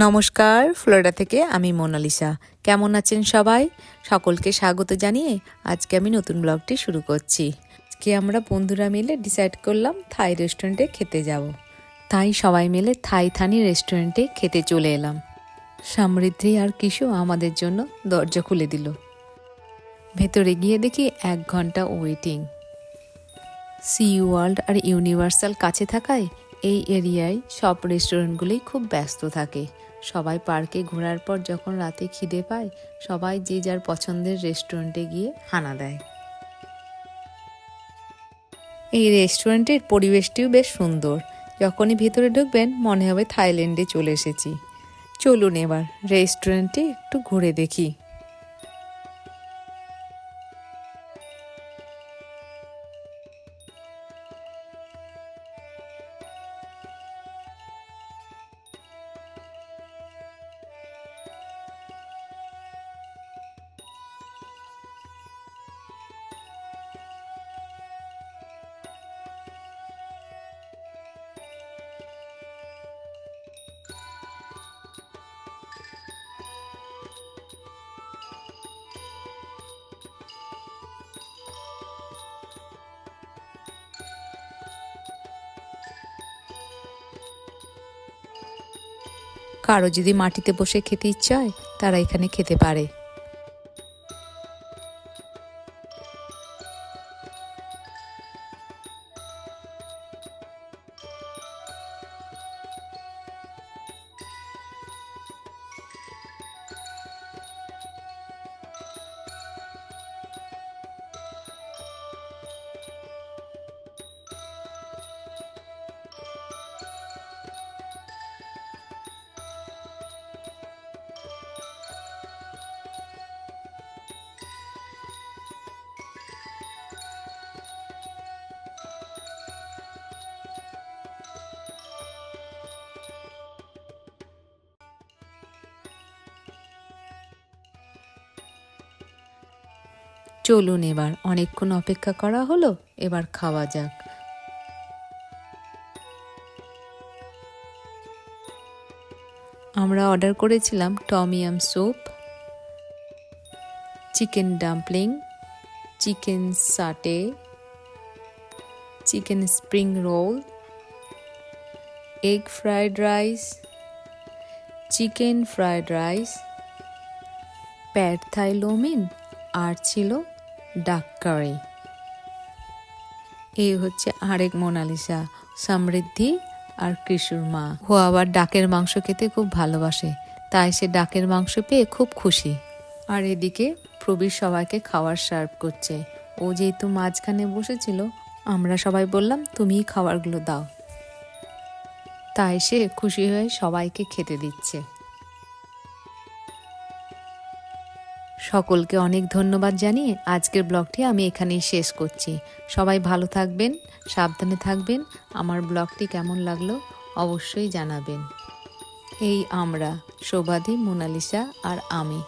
নমস্কার, ফ্লোরিডা থেকে আমি মোনালিসা। কেমন আছেন সবাই? সকলকে স্বাগত জানিয়ে আজকে আমি নতুন ব্লগটি শুরু করছি। আজকে আমরা বন্ধুরা মিলে ডিসাইড করলাম থাই রেস্টুরেন্টে খেতে যাব। তাই সবাই মিলে থানি রেস্টুরেন্টে খেতে চলে এলাম। সমৃদ্ধি আর কিশু আমাদের জন্য দরজা খুলে দিল। ভেতরে গিয়ে দেখি 1 ঘন্টা ওয়েটিং। সি ওয়ার্ল্ড আর ইউনিভার্সাল কাছে থাকায় এই এরিয়ায় সব রেস্টুরেন্টগুলোই খুব ব্যস্ত থাকে। সবাই পার্কে ঘোরার পর যখন রাতে খিদে পায়, সবাই যে যার পছন্দের রেস্টুরেন্টে গিয়ে হানা দেয়। এই রেস্টুরেন্টের পরিবেশটিও বেশ সুন্দর। যখনই ভেতরে ঢুকবেন মনে হবে থাইল্যান্ডে চলে এসেছি। চলুন এবার রেস্টুরেন্টে একটু ঘুরে দেখি। কারো যদি মাটিতে বসে খেতে ইচ্ছা হয় তারা এখানে খেতে পারে। চলুন এবার অনেকক্ষণ অপেক্ষা করা হলো, এবার খাওয়া যাক। আমরা অর্ডার করেছিলাম tom yum soup, chicken dumpling, chicken satay, chicken spring roll, egg fried rice, chicken fried rice, pad thai lo mein আর ছিল ডাক কারি। এই হচ্ছে আরেক মোনালিসা, সমৃদ্ধি আর কৃষুর মা। ও আবার ডাকের মাংস খেতে খুব ভালোবাসে, তাই সে ডাকের মাংস পেয়ে খুব খুশি। আর এদিকে প্রবীর সবাইকে খাবার সার্ভ করছে। ও যেহেতু মাঝখানে বসেছিল, আমরা সবাই বললাম তুমিই খাবারগুলো দাও, তাই সে খুশি হয়ে সবাইকে খেতে দিচ্ছে। সকলকে অনেক ধন্যবাদ জানিয়ে আজকের ব্লগটি আমি এখানেই শেষ করছি। সবাই ভালো থাকবেন, সাবধানে থাকবেন। আমার ব্লগটি কেমন লাগলো অবশ্যই জানাবেন। এই আমরা শোভাদি, মোনালিসা আর আমি।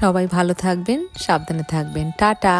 সবাই ভালো থাকবেন, সাবধানে থাকবেন। টাটা।